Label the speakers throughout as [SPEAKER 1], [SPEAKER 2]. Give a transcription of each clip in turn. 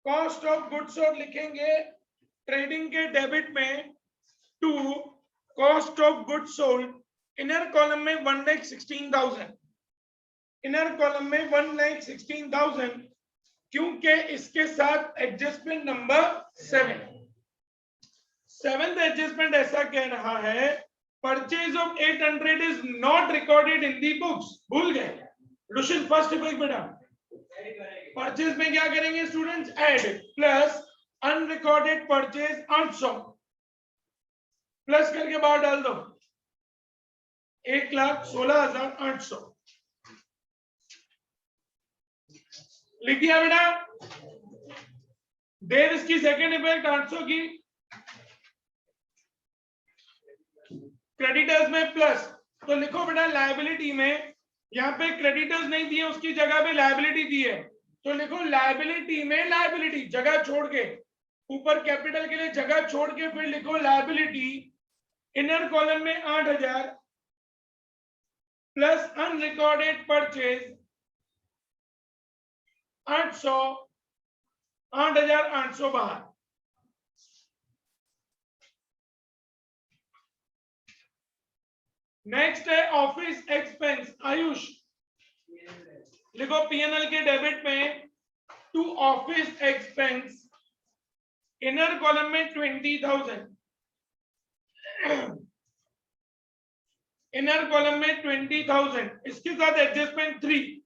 [SPEAKER 1] Cost of goods sold लिखेंगे trading के debit में to cost of goods sold, inner column में 1,16,000, inner column में 1,16,000, क्योंकि इसके साथ एडजस्टमेंट नंबर 7th एडजस्टमेंट ऐसा कह रहा है purchase of 800 is not recorded in the books. भूल गए रुशिल फर्स्ट इफेक्ट बेटा, परचेज में क्या करेंगे students, add plus unrecorded purchase 800 plus करके बाहर डाल दो 1,16,800 लिख दिया बेटा। देर इसकी सेकेंड इफेक्ट 800 की, क्रेडिटर्स में प्लस, तो लिखो बेटा लायबिलिटी में, यहाँ पे क्रेडिटर्स नहीं दिए उसकी जगह पे लायबिलिटी दी है, तो लिखो लायबिलिटी में लायबिलिटी जगह छोड़ के, ऊपर कैपिटल के लिए जगह छोड़ के फिर लिखो लायबिलिटी, इनर कॉलम में 8,000 प्लस अनरिकॉर्डेड परचेज 800, 8,800 बाहर। नेक्स्ट है ऑफिस एक्सपेंस, आयुष लिखो पीएनएल के डेबिट में to office expense, inner column में 20,000, इनर कॉलम में 20,000, इसके साथ एडजस्टमेंट 3,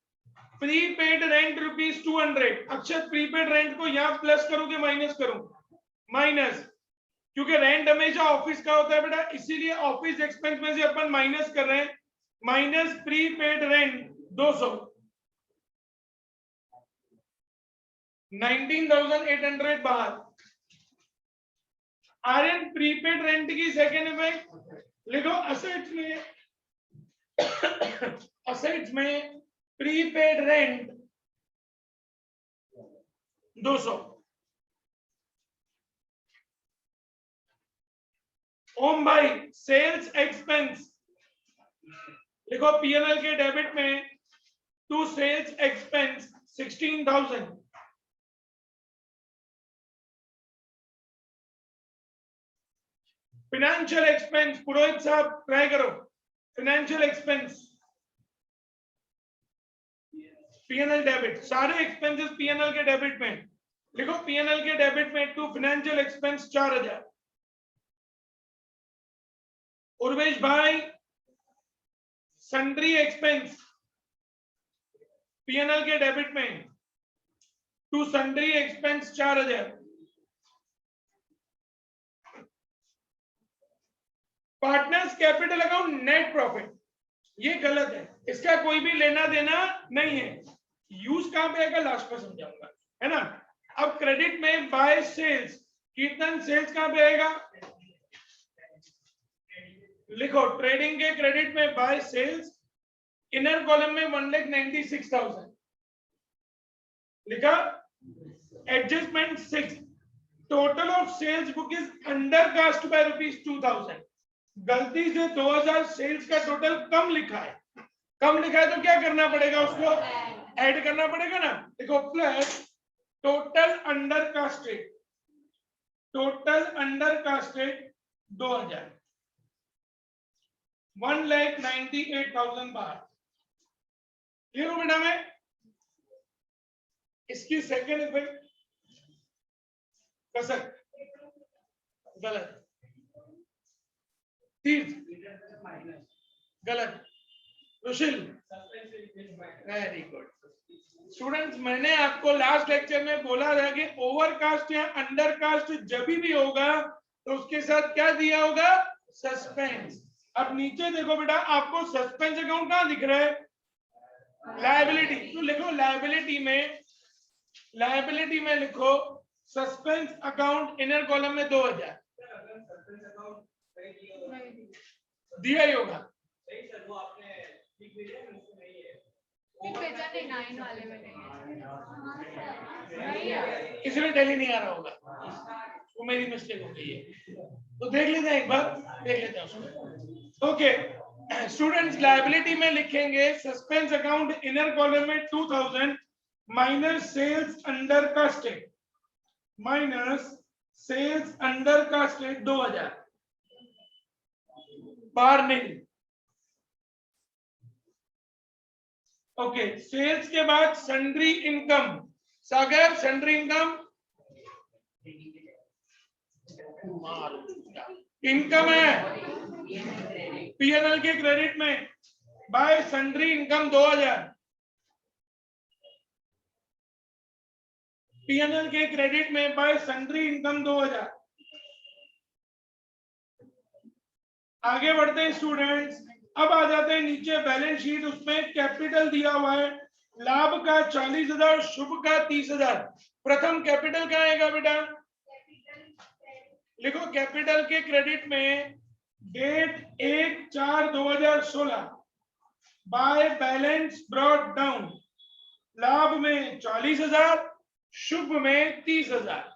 [SPEAKER 1] प्रीपेड रेंट ₹200। अक्षर प्रीपेड रेंट को यहां प्लस करोगे माइनस करो, माइनस, क्योंकि रेंट हमेशा ऑफिस का होता है बेटा, इसीलिए ऑफिस एक्सपेंस में से अपन माइनस कर रहे हैं, माइनस प्रीपेड रेंट 200, 19,800 बाहर। आर्यन प्रीपेड रेंट की सेकेंड इफेक्ट लिखो असेट्स में, असेट्स में प्रीपेड रेंट 200। ओम भाई सेल्स एक्सपेंस लिखो पीएनएल के डेबिट में to sales expense 16,000, financial expense Purohit साहब ट्राई करो, फाइनेंशियल एक्सपेंस पीएनएल डेबिट, सारे एक्सपेंसेस पीएनएल के डेबिट में लिखो, पीएनएल के डेबिट में टू फाइनेंशियल एक्सपेंस 4,000। उर्वेश भाई सन्ड्री एक्सपेंस पीएनएल के डेबिट में to sundry expense 4,000। Partners capital account net profit, ये गलत है, इसका कोई भी लेना देना नहीं है, यूज कहां पे आएगा लास्ट में समझाऊंगा, है ना। अब क्रेडिट में बाय सेल्स, कीर्तन सेल्स कहां पे आएगा, लिखो ट्रेडिंग के क्रेडिट में बाय सेल्स, इनर कॉलम में 1,96,000 लिखा, adjustment 6, total of sales book is under cast by ₹2,000, गलती से 2,000 सेल्स का टोटल कम लिखा है, कम लिखा है तो क्या करना पड़ेगा, उसको ऐड करना पड़ेगा ना, देखो plus total under casted, total under casted 2,000, 1,98,000 बाहर। क्लियर हो बेटा में, इसकी सेकेंड इफेक्ट कसक गलत, तीर्थ गलत, रुशिल वेरी गुड। स्टूडेंट्स मैंने आपको लास्ट लेक्चर में बोला था कि ओवरकास्ट या अंडरकास्ट जब भी होगा तो उसके साथ क्या दिया होगा, सस्पेंस। अब नीचे देखो बेटा, आपको सस्पेंस अकाउंट कहां दिख रहा है, लायबिलिटी, तो लिखो लायबिलिटी में लिखो सस्पेंस अकाउंट, इनर कॉलम में 2,000 दिया ही होगा, इसमें डेली नहीं आ रहा होगा, वो मेरी मिस्टेक हो गई है, तो देख लेते हैं एक बार, देख लेते हैं उसको। ओके स्टूडेंट्स, लायबिलिटी में लिखेंगे सस्पेंस अकाउंट, इनर कॉलम में 2,000 माइनस सेल्स अंडर का स्टेट, माइनस सेल्स अंडर का स्टेट 2000 बाहर नहीं। ओके, सेल्स के बाद सन्ड्री इनकम, सागर सन्ड्री इनकम इनकम है पीएनएल के क्रेडिट में बाय सन्ड्री इनकम 2000, पीएनएल के क्रेडिट में बाय सन्ड्री इनकम 2000। आगे बढ़ते हैं स्टूडेंट्स, अब आ जाते हैं नीचे बैलेंस शीट, उसमें कैपिटल दिया हुआ है, लाभ का 40,000, शुभ का 30,000। प्रथम कैपिटल का आएगा बेटा, लिखो कैपिटल के क्रेडिट में date 1/4/2016 by balance brought down, Labh में 40,000, शुभ में 30,000।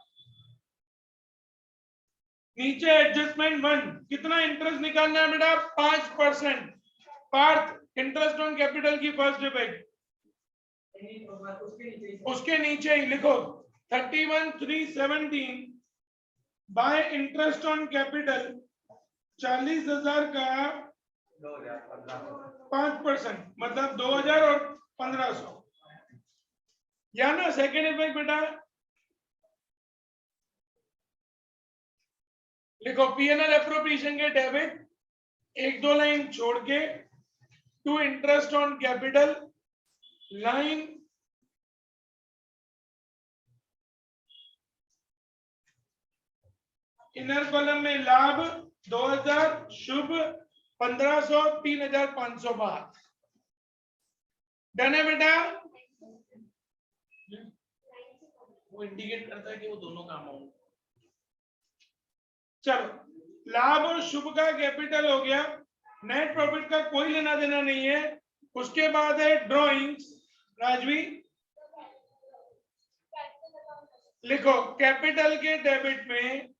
[SPEAKER 1] नीचे एडजस्टमेंट 1, कितना इंटरेस्ट निकालना है बेटा? 5%। पार्थ इंटरेस्ट ऑन कैपिटल की फर्स्ट डिफेक्ट, उसके नीचे ही लिखो 31,317 बाय इंटरेस्ट ऑन कैपिटल 40,000 का 5%, मतलब 2,000 और 1,500, या ना सेकेंड इफेक्ट बेटा। लिखो पीएनएल एप्रोप्रिएशन के डेबिट 1-2 लाइन छोड़ के to interest on capital line inner column में लाभ 2,000, शुभ 1,500, 3,500 बाहर। डन है बेटा? वो इंडिकेट करता है कि वो दोनों काम होंगे। चलो, लाभ और शुभ का कैपिटल हो गया, नेट प्रॉफिट का कोई लेना देना नहीं है। उसके बाद है ड्रॉइंग्स, राजवी लिखो कैपिटल के डेबिट में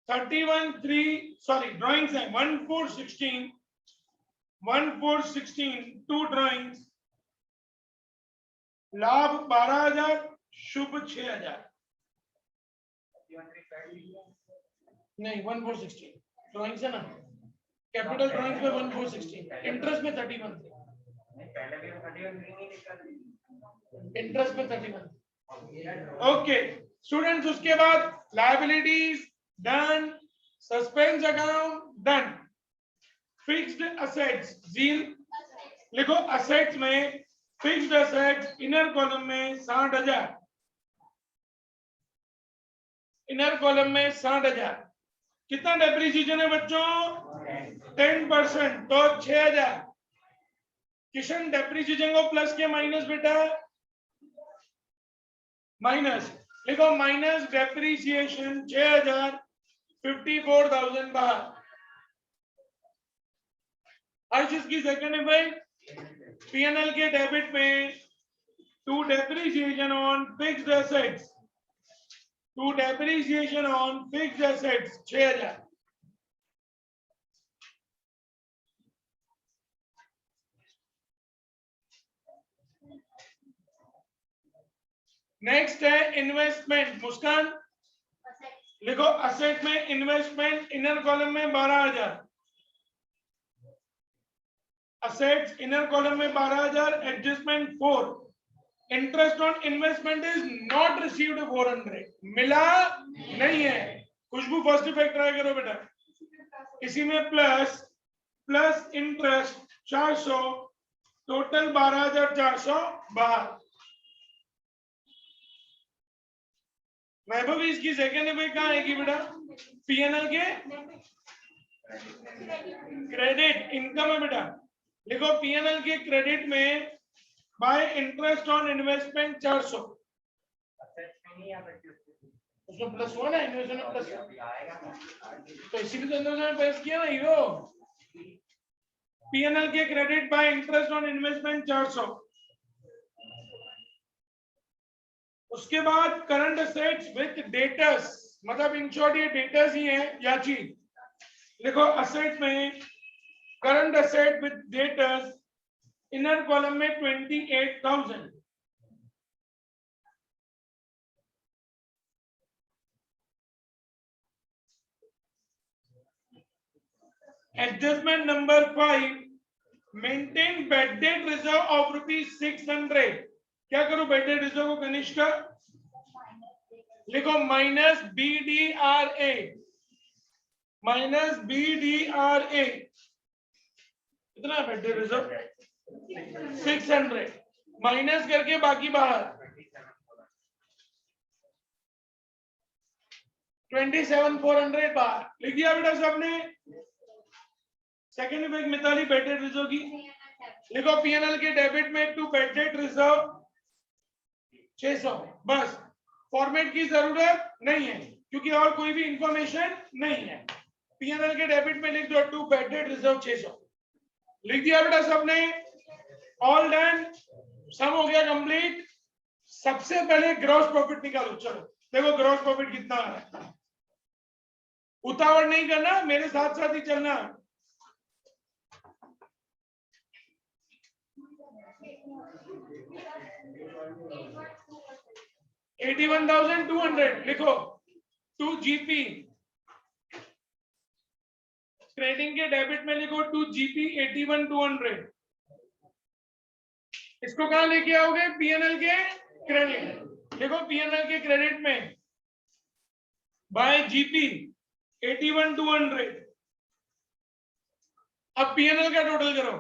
[SPEAKER 1] 31,3 ड्रॉइंग्स है 1416 टू ड्रॉइंग्स, लाभ 12,000, शुभ 6,000। नहीं 1416 ड्रॉइंग्स है ना, कैपिटल ड्रॉइंग्स में 1416, इंटरेस्ट में 31 थे, इंटरेस्ट में 31। ओके स्टूडेंट्स, उसके बाद liabilities done, suspense account done, fixed assets Jeel लिखो, असेट्स में फिक्स्ड असेट्स इनर कॉलम में 60,000, इनर कॉलम में 60,000। कितना डेप्रिसिएशन है बच्चों? 10%, तो 6,000। किशन डेप्रिसिएशन को प्लस के माइनस बेटा? माइनस लिखो, माइनस डेप्रिसिएशन 6,000, 54,000 बाहर। हर चीज की सेकंड इफेक्ट, पीएनएल के डेबिट में to depreciation on fixed assets, to depreciation on fixed assets 6,000। Next है इन्वेस्टमेंट, मुस्कान लिखो, असेट में इन्वेस्टमेंट इनर कॉलम में 12,000, असेट्स इनर कॉलम में 12,000, adjustment 4, interest on investment is not received 400, मिला नहीं है। खुशबू फर्स्ट इफेक्ट ट्राई करो बेटा, इसी में प्लस इंटरेस्ट 400, टोटल 12,400 बाहर। वैभव इसकी सेकेंड इफेक्ट कहाँ आएगी बेटा? पीएनएल के क्रेडिट इनकम है बेटा, लिखो पीएनएल के क्रेडिट में बाय इंटरेस्ट ऑन इन्वेस्टमेंट 400, उसमें प्लस हुआ ना, इन्वेस्टमेंट प्लस, तो इसीलिए तो इन्वेस्टमेंट प्लस किया ना हीरो। पीएनएल के credit by interest on investment 400। उसके बाद करंट असेट्स विद डेटर्स, मतलब इन शॉर्ट ये डेटर्स ही है या चीज। देखो असेट में current asset with debtors inner column में 28,000, adjustment number 5, maintain bad debt reserve of ₹600। क्या करो बेड डेट रिजर्व को कनिष्ठ लिखो माइनस BDRA, माइनस BDRA कितना बेड डेट रिजर्व 600 माइनस करके बाकी बाहर 27,400 बाहर लिख दिया बेटा सबने। Second effect Mitali bad debt reserve की लिखो पीएनएल के डेबिट में टू बेड डेट रिजर्व 600। बस फॉर्मेट की जरूरत नहीं है क्योंकि और कोई भी इंफॉर्मेशन नहीं है। पीएनएल के डेबिट में लिख दो टू बेड डेट रिजर्व 600 लिख दिया बेटा सबने। ऑल डन, सम हो गया कंप्लीट। सबसे पहले ग्रॉस प्रॉफिट निकालो। चलो देखो ग्रॉस प्रॉफिट कितना आ रहा है। उतावड़ नहीं करना, मेरे साथ साथ ही चलना। $81,200 लिखो टू जीपी। ट्रेडिंग के डेबिट में लिखो टू जीपी 81,200। इसको कहां लेके आओगे? पीएनएल के क्रेडिट। देखो पीएनएल के क्रेडिट में बाय जीपी 81,200। अब पीएनएल का टोटल करो।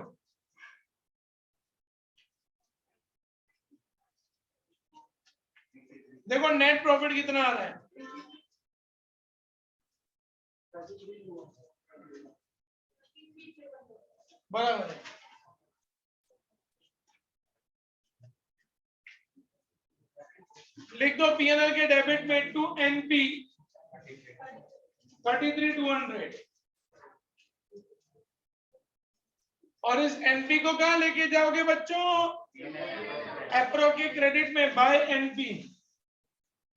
[SPEAKER 1] देखो नेट प्रॉफिट कितना आ रहा है। बराबर है। लिख दो पीएनएल के डेबिट में टू एनपी 33,200 और इस एनपी को कहां लेके जाओगे बच्चों? एप्रो के क्रेडिट में बाय एनपी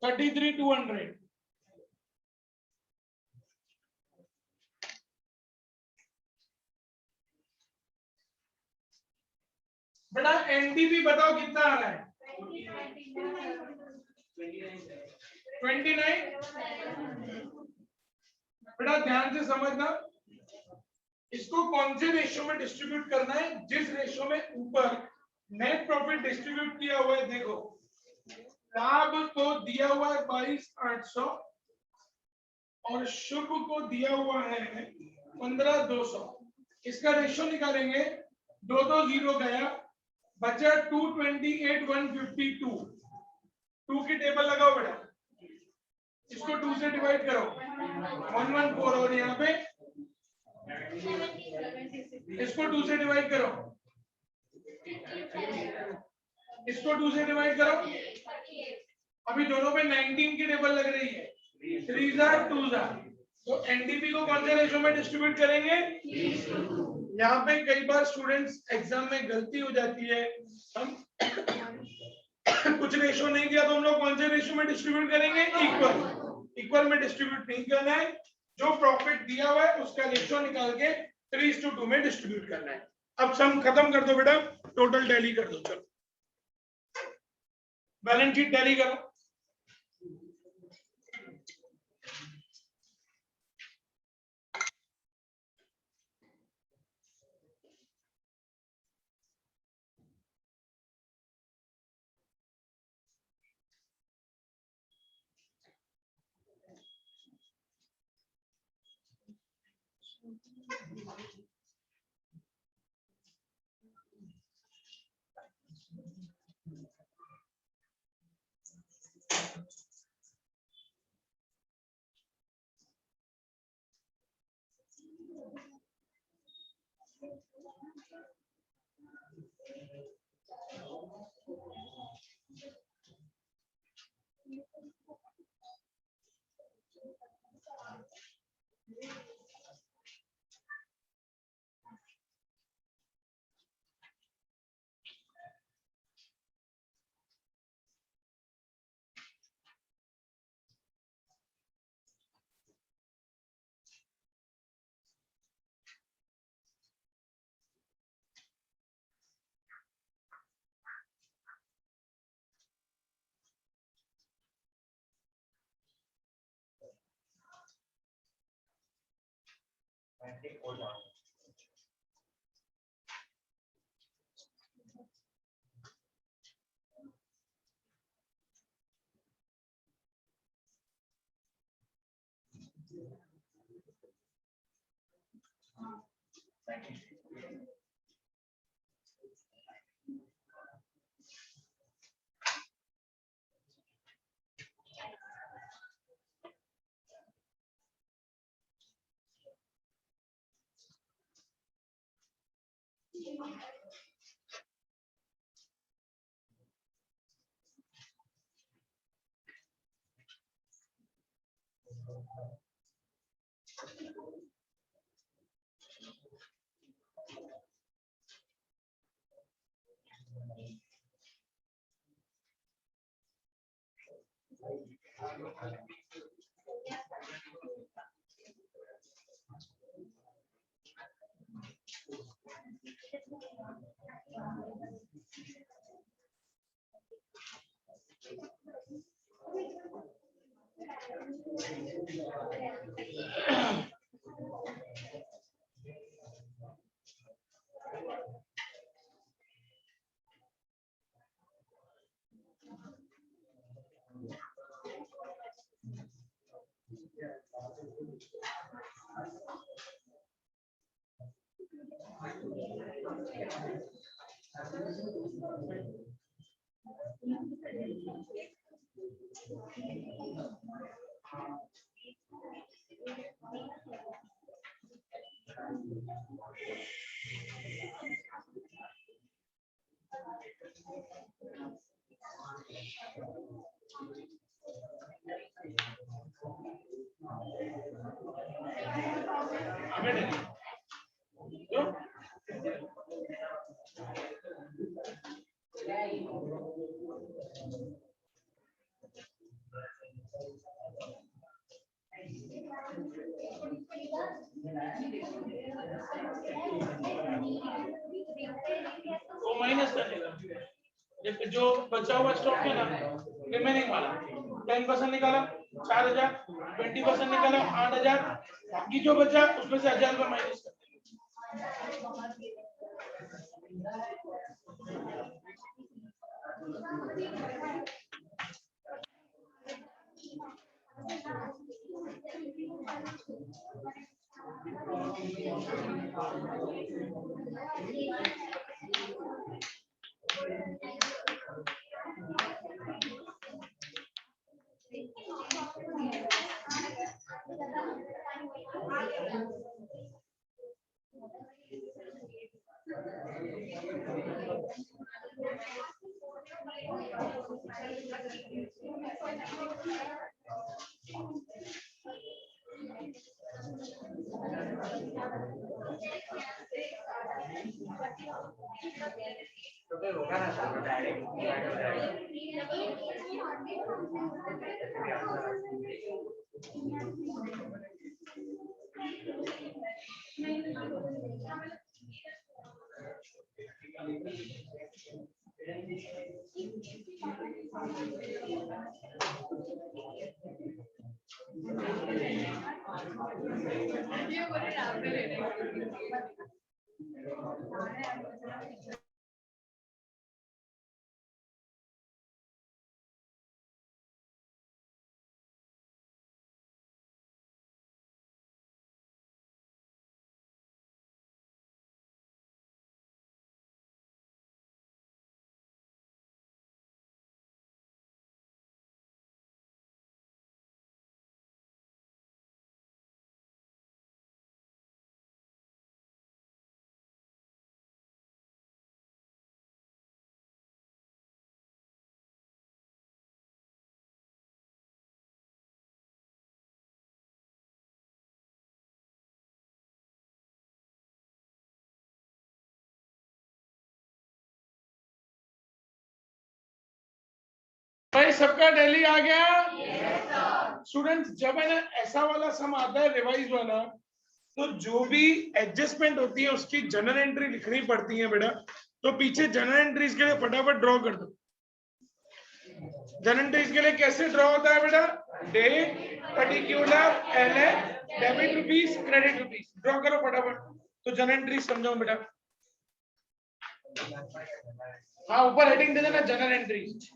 [SPEAKER 1] 33,200। बेटा एनडीपी बताओ कितना आ रहा है? 29। बेटा ध्यान से समझना, इसको कौन से रेशियो में डिस्ट्रीब्यूट करना है? जिस रेशियो में ऊपर नेट प्रॉफिट डिस्ट्रीब्यूट किया हुआ है। देखो लाभ को दिया हुआ है 22,800 और शुभ को दिया हुआ है 15,200। इसका रेशियो निकालेंगे। 2 0 गया, बचा 228,152। 2 की टेबल लगाओ बेटा, इसको 2 से डिवाइड करो 114 और यहाँ पे इसको 2 से डिवाइड करो, इसको 2 से डिवाइड करो। अभी दोनों पे 19 की टेबल लग रही है। 3 2 तो एनडीपी को कौन से रेशियो में डिस्ट्रीब्यूट करेंगे? यहाँ पे कई बार स्टूडेंट्स एग्जाम में गलती हो जाती है। हम कुछ रेशियो नहीं दिया तो हम लोग कौन से रेशियो में डिस्ट्रीब्यूट करेंगे? इक्वल में डिस्ट्रीब्यूट नहीं करना है। जो प्रॉफिट दिया हुआ है उसका रेशियो निकाल के 3:2 में डिस्ट्रीब्यूट करना है। अब सम खत्म कर दो बेटा, टोटल टैली कर दो। चलो बैलेंस शीट टैली करो। वो माइनस कर देगा जो बचा हुआ स्टॉक है ना, रिमेनिंग वाला 10% निकाला 4000, 20% निकाला 8000, बाकी जो बचा उसमें से 1000 रुपये माइनस कर भाई सबका दिल्ली आ गया स्टूडेंट्स। जब है ना ऐसा वाला सम आता है रिवाइज वाला, तो जो भी एडजस्टमेंट होती है उसकी जनरल एंट्री लिखनी पड़ती है बेटा। तो पीछे जनरल एंट्रीज के लिए फटाफट ड्रॉ कर दो। जनरल एंट्रीज के लिए कैसे ड्रॉ होता है बेटा? Date, particular, LH, debit rupees, credit rupees, draw करो फटाफट। तो जनरल एंट्रीज समझाओ बेटा। हाँ ऊपर हेडिंग दे देना जनरल एंट्रीज।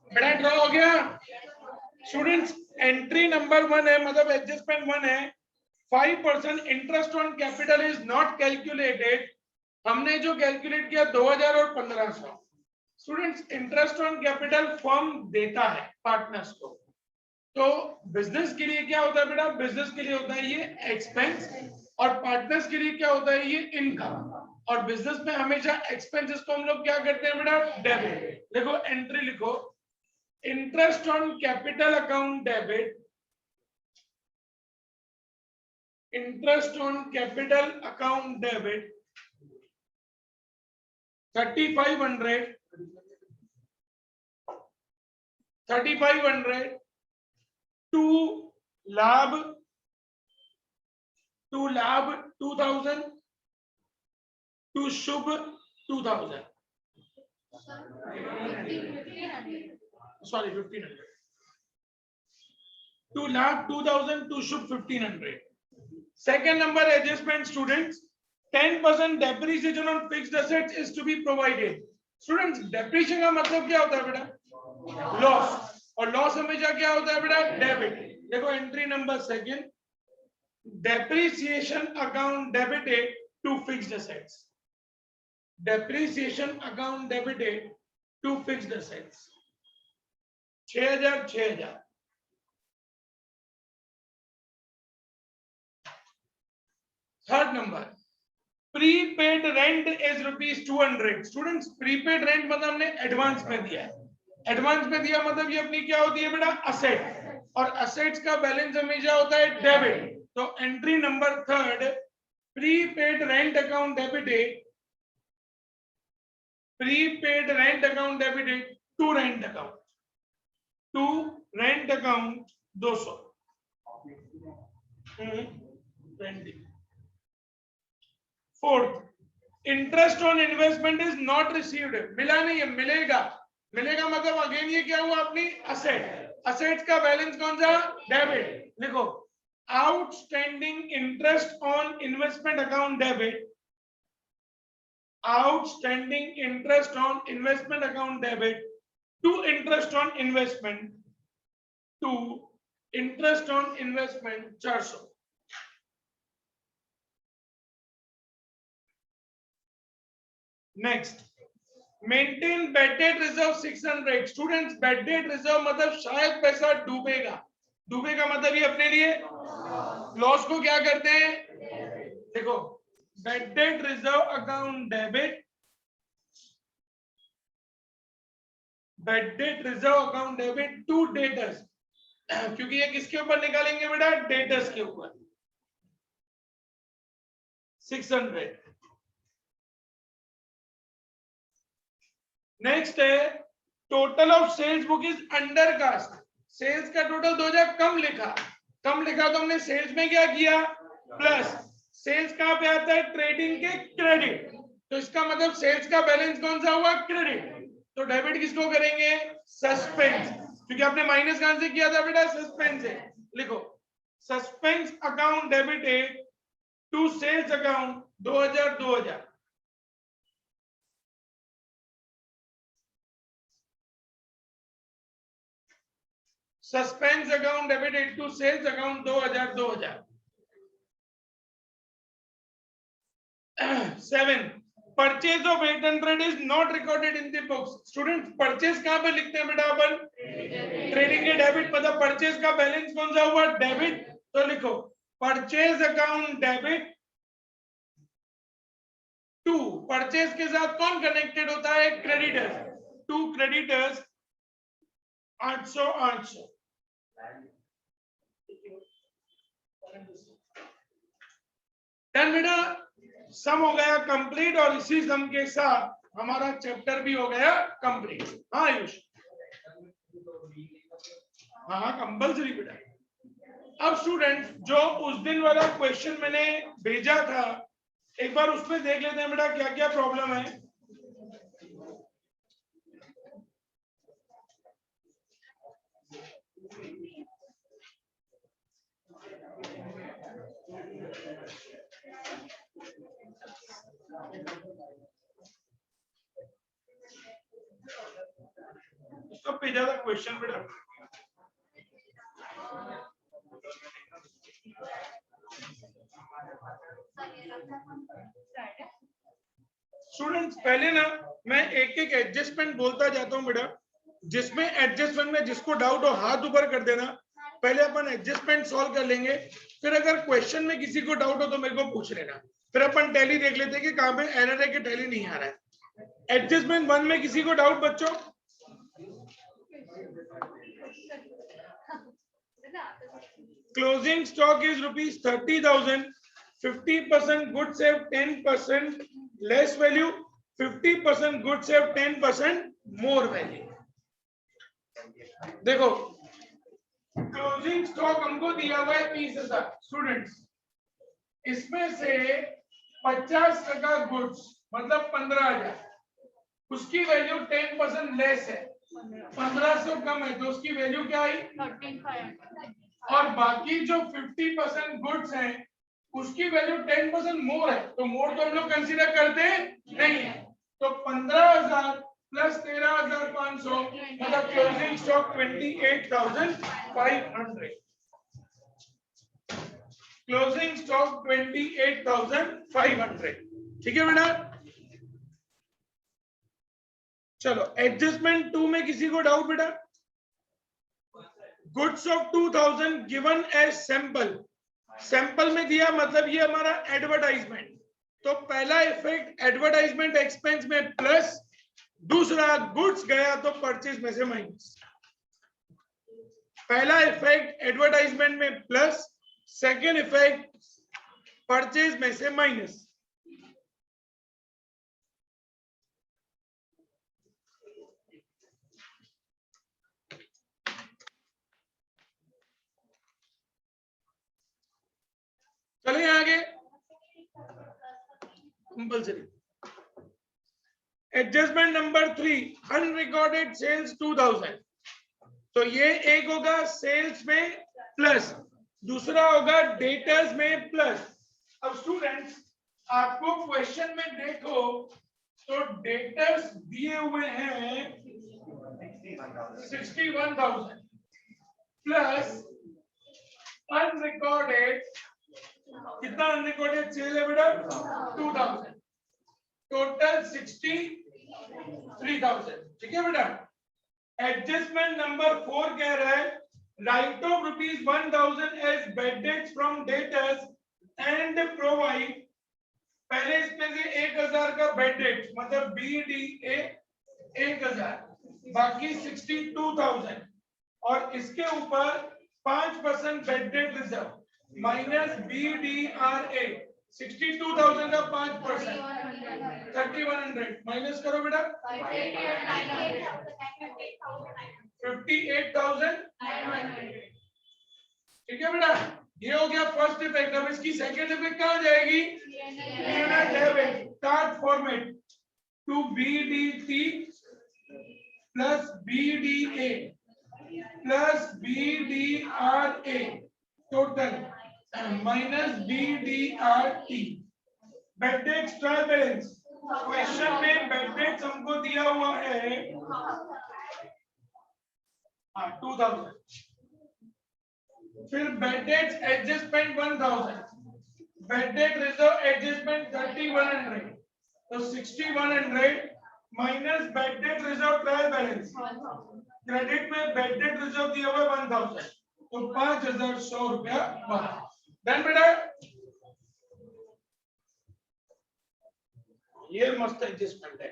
[SPEAKER 1] बेटा ड्रॉ हो गया स्टूडेंट्स। एंट्री नंबर 1 है, मतलब एडजस्टमेंट 1 है, 5% interest on capital is not calculated. हमने जो कैलकुलेट किया 2000 और 1500। Students interest on capital firm देता है पार्टनर्स को, तो बिजनेस के लिए क्या होता है बेटा, बिजनेस के लिए होता है ये एक्सपेंस, और पार्टनर्स के लिए क्या होता है ये इनकम। और बिजनेस में हमेशा एक्सपेंसेस को हम लोग क्या करते हैं बेटा, डेबिट। देखो एंट्री लिखो, interest on capital account debit, interest on capital account debit 3500 to Labh 2000 to Shubh 2000, sorry 1500 to Labh 2000 to Shubh 1500। Second number adjustment students, 10% depreciation on fixed assets is to be provided। Students depreciation का मतलब क्या होता है बेटा, loss, और loss हमेशा क्या होता है बेटा, डेबिट। देखो entry number second, depreciation account debited to fixed assets, depreciation account debited to fixed assets 6000। Third number, prepaid rent is ₹200। Students prepaid rent मतलब हमने एडवांस में दिया है, एडवांस में दिया मतलब ये अपनी क्या होती है बेटा, असेट, और असेट्स का बैलेंस हमेशा होता है डेबिट। तो entry number third, prepaid rent account debited, prepaid rent account debited to rent account, to rent account 200। Fourth, interest on investment is not received, मिला नहीं है, मिलेगा। मिलेगा मतलब अगेन ये क्या हुआ, अपनी असेट, असेट्स का बैलेंस कौन सा, डेबिट। लिखो outstanding interest on investment account debit, outstanding interest on investment account debit to interest on investment, to interest on investment 400। Next, maintain bad debt reserve 600। Students bad debt reserve मतलब शायद पैसा डूबेगा, डूबेगा मतलब ये अपने लिए लॉस को क्या करते हैं, देखो bad debt reserve account debit, bad debt reserve account debit to debtors, क्योंकि ये किसके ऊपर निकालेंगे बेटा, डेटर्स के ऊपर 600। नेक्स्ट है, total of sales book is under cast. Sales का टोटल 2000 कम लिखा, कम लिखा तो हमने सेल्स में क्या किया, प्लस। सेल्स कहां पे आता है, ट्रेडिंग के क्रेडिट, तो इसका मतलब सेल्स का बैलेंस कौन सा हुआ, क्रेडिट। तो डेबिट किसको करेंगे, सस्पेंस, क्योंकि आपने माइनस कहां से किया था बेटा, सस्पेंस से। लिखो suspense account debited to sales account 2000। Suspense account debited to sales account 2000। 7, purchase of 800 is not recorded in the books. Student purchase कहां पे लिखते हैं बेटा अपन, ट्रेडिंग के डेबिट, मतलब परचेज का बैलेंस कौन सा हुआ, डेबिट। तो लिखो purchase account debit to, purchase के साथ कौन कनेक्टेड होता है, क्रेडिटर्स, टू क्रेडिटर्स 800। डन बेटा, सम हो गया कंप्लीट, और इसी सम के साथ हमारा चैप्टर भी हो गया कंप्लीट। हाँ आयुष, हाँ कंपल्सरी बेटा। अब स्टूडेंट जो उस दिन वाला क्वेश्चन मैंने भेजा था, एक बार उसमें देख लेते हैं बेटा क्या क्या प्रॉब्लम है। सब पे ज्यादा क्वेश्चन बेटा स्टूडेंट्स, पहले ना मैं एक एक एडजस्टमेंट बोलता जाता हूं बेटा, जिसमें एडजस्टमेंट में जिसको डाउट हो हाथ ऊपर कर देना। पहले अपन एडजस्टमेंट सॉल्व कर लेंगे, फिर अगर क्वेश्चन में किसी को डाउट हो तो मेरे को पूछ लेना, फिर अपन टैली देख लेते हैं कि कहां पे एरर है कि टैली नहीं आ रहा है। एडजस्टमेंट 1 में किसी को डाउट बच्चों? Closing stock is ₹30,000, 50% good save 10% less value, 50% good save 10% more value. देखो क्लोजिंग स्टॉक हमको दिया हुआ है 30,000 स्टूडेंट्स, इसमें से 50% गुड्स मतलब 15,000, उसकी वैल्यू 10% लेस है, 1500 कम है, तो उसकी वैल्यू क्या आई? 13,500। और बाकी जो 50% गुड्स हैं उसकी वैल्यू 10% मोर है, तो मोर तो हम लोग कंसीडर करते नहीं है, तो 15,000 प्लस 13,500 मतलब क्लोजिंग स्टॉक 28,500। Closing stock 28,500। ठीक है बेटा? चलो एडजस्टमेंट 2 में किसी को डाउट बेटा? Goods of 2,000 given as sample, sample में दिया मतलब ये हमारा एडवर्टाइजमेंट, तो पहला इफेक्ट एडवर्टाइजमेंट एक्सपेंस में प्लस, दूसरा गुड्स गया तो परचेज में से माइनस। पहला इफेक्ट एडवर्टाइजमेंट में प्लस, सेकेंड इफेक्ट परचेज में से माइनस। चलिए आगे compulsory. Adjustment number 3, unrecorded sales 2,000, तो ये एक होगा सेल्स में प्लस, दूसरा होगा डेटर्स में प्लस। अब स्टूडेंट्स आपको क्वेश्चन में देखो तो डेटर्स दिए हुए हैं 61,000 प्लस अनरिकॉर्डेड, कितना अनरिकॉर्डेड सेल है बेटा? 2,000, टोटल 63,000। ठीक है बेटा? एडजस्टमेंट नंबर 4 कह रहा है write off ₹1,000 as bad debts from debtors and provide, पहले इसमें से 1,000 का बेड डेट मतलब BDA 1,000, बाकी 62,000 और इसके ऊपर 5% bed debt reserve minus BDRA 62,000 का 5% 3,100 माइनस करो बेटा 58,000। ठीक है बेटा? ये हो गया फर्स्ट इफेक्ट। अब इसकी सेकंड इफेक्ट कहां जाएगी? Start format to BDT plus BDA plus BDRA total minus BDRT। Bad debts trial balance, question में बेड डेट्स हमको दिया हुआ है 2,000, फिर bad debts adjustment 1,000, bad debt reserve adjustment 3,100, तो 6,100 minus bad debt reserve trial balance, credit में bad debt reserve दिया हुआ 1,000, तो 5,100 रुपया बना। देन बेटा ये मस्त एडजस्टमेंट है।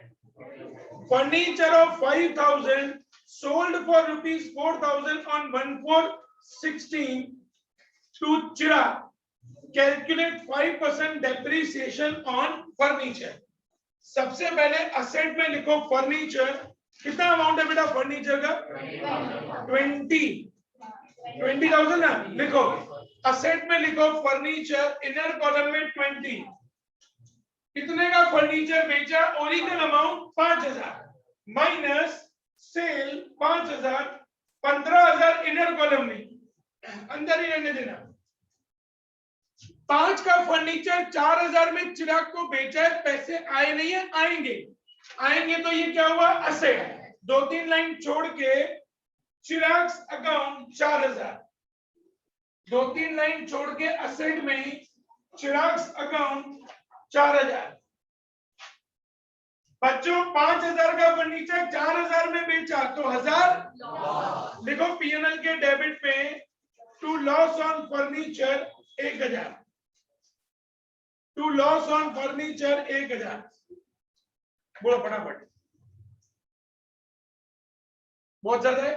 [SPEAKER 1] Furniture of 5,000 sold for ₹4,000 on 1/4/16 to Chira, calculate 5% depreciation on furniture। सबसे पहले असेट में लिखो फर्नीचर, कितना अमाउंट है बेटा फर्नीचर का? 20,000 ना, लिखो असेट में लिखो फर्नीचर, इनर कॉलम में 20, कितने का फर्नीचर बेचा? Original amount 5,000 minus cell 5,000, 15,000 inner column में, अंदर ही रहने देना, 5 का फर्नीचर 4000 में चिराग को बेचा है, पैसे आए नहीं है, आएंगे तो ये क्या हुआ, असेट। 2-3 लाइन छोड़ के चिराग अकाउंट 4000, 2-3 लाइन छोड़ के असेट में चिराग अकाउंट 4000। बच्चों 5000 का फर्नीचर 4000 में बेचा तो 1000 लिखो। पीएनएल के डेबिट पे to loss on furniture 1000, to loss on furniture 1000। बोलो फटाफट, बहुत ज्यादा है।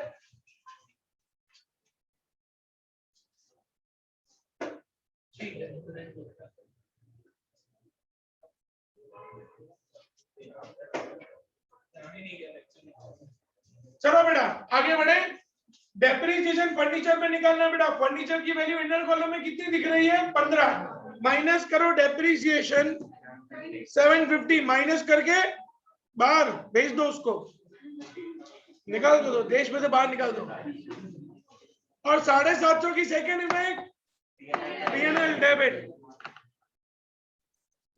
[SPEAKER 1] ठीक है, चलो बेटा आगे बढ़े। डेप्रिसिएशन फर्नीचर पे निकालना बेटा। फर्नीचर की वैल्यू इनर कॉलम में कितनी दिख रही है, 15। माइनस करो डेप्रिसिएशन 750, माइनस करके बाहर भेज दो, उसको निकाल दो, देश में से बाहर निकाल दो। और 750 की सेकेंड इफेक्ट पीएनएल डेबिट,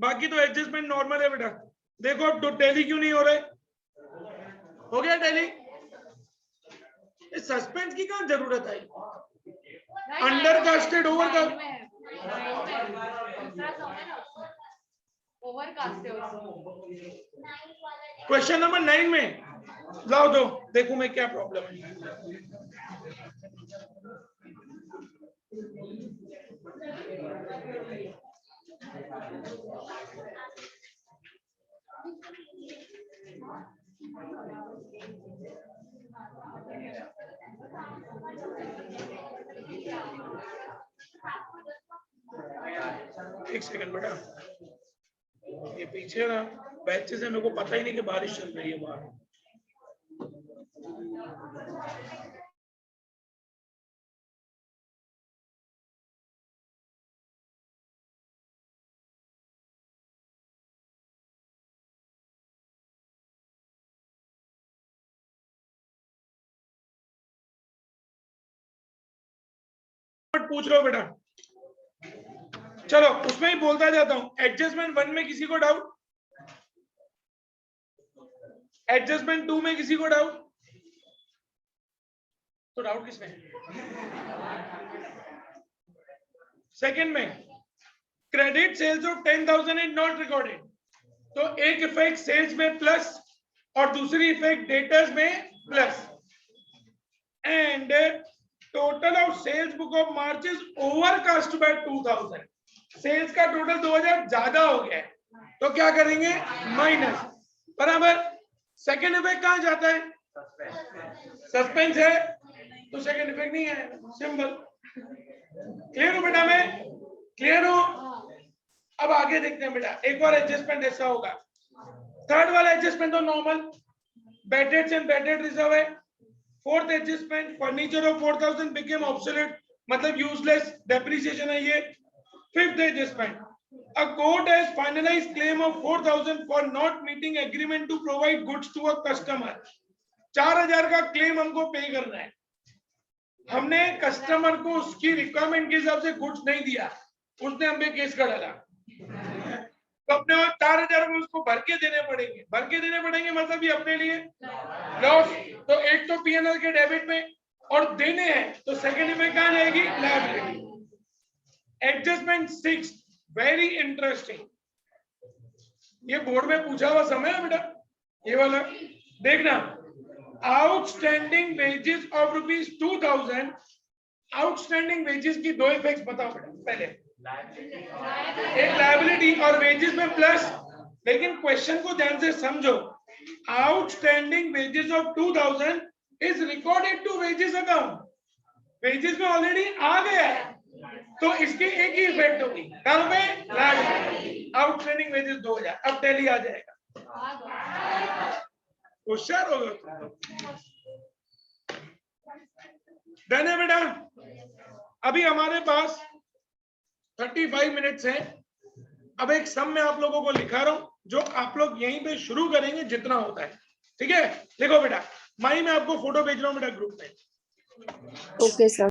[SPEAKER 1] बाकी तो एडजस्टमेंट नॉर्मल है बेटा। देखो अब तो टैली क्यों नहीं हो रहे, हो गया टैली। सस्पेंस की कहां जरूरत है, अंडरकास्टेड क्वेश्चन नंबर 9 में लाओ दो, देखो मैं क्या प्रॉब्लम है। एक सेकंड बेटा, ये पीछे ना बैच से मेरे को पता ही नहीं कि बारिश चल रही है बाहर। पूछ रहा हूं बेटा, चलो उसमें ही बोलता जाता हूं। एडजस्टमेंट 1 में किसी को डाउट, एडजस्टमेंट 2 में किसी को डाउट, तो डाउट किसमें? सेकंड में credit sales of 10,000 is not recorded, तो एक इफेक्ट सेल्स में प्लस और दूसरी इफेक्ट डेटर्स में plus. And total of sales book of March is overcast by 2000, sales का टोटल 2000 ज्यादा हो गया है, तो क्या करेंगे, माइनस, बराबर। सेकेंड इफेक्ट कहां जाता है, सस्पेंस है तो सेकेंड इफेक्ट नहीं है, सिंपल। क्लियर हो बेटा, मैं क्लियर हो। अब आगे देखते हैं बेटा, एक और एडजस्टमेंट ऐसा होगा। थर्ड वाला एडजस्टमेंट तो normal, bad debts and bad debt reserve है। Fourth adjustment furniture of 4000 became obsolete, मतलब यूजलेस, डेप्रिसिएशन है ये। Fifth adjustment, a court has finalized claim of 4000 for not meeting agreement to provide goods to a customer। 4000 का claim हमको पे करना है, हमने कस्टमर को उसकी रिक्वायरमेंट के हिसाब से गुड्स नहीं दिया, उसने हम पे केस कर डाला, तो अपने 4000 में उसको भर के देने पड़ेंगे। भर के देने पड़ेंगे मतलब ये अपने लिए लॉस, तो एक तो पीएनएल के डेबिट में, और देने हैं तो सेकंड में कहां जाएगी, लायबिलिटी। एडजस्टमेंट 6 वेरी इंटरेस्टिंग, ये बोर्ड में पूछा हुआ समय है बेटा, ये वाला देखना। Outstanding wages of ₹2000, outstanding wages की दो इफेक्ट्स बताओ बेटा। पहले एक लायबिलिटी और वेजेस में प्लस, लेकिन क्वेश्चन को ध्यान से समझो। Outstanding wages of 2000 is recorded to wages account, wages में ऑलरेडी आ गया है, तो इसकी एक ही इफेक्ट होगी, कल में लायबिलिटी। आउटस्टैंडिंग वेजेस 2000, अब टैली आ जाएगा, होशियार होगा। डन है बेटा। अभी हमारे पास 35 मिनट्स हैं। अब एक सम में आप लोगों को लिखा रहा हूं, जो आप लोग यहीं पे शुरू करेंगे जितना होता है, ठीक है। देखो बेटा, माई मैं आपको फोटो भेज रहा हूं बेटा ग्रुप में।
[SPEAKER 2] Okay sir.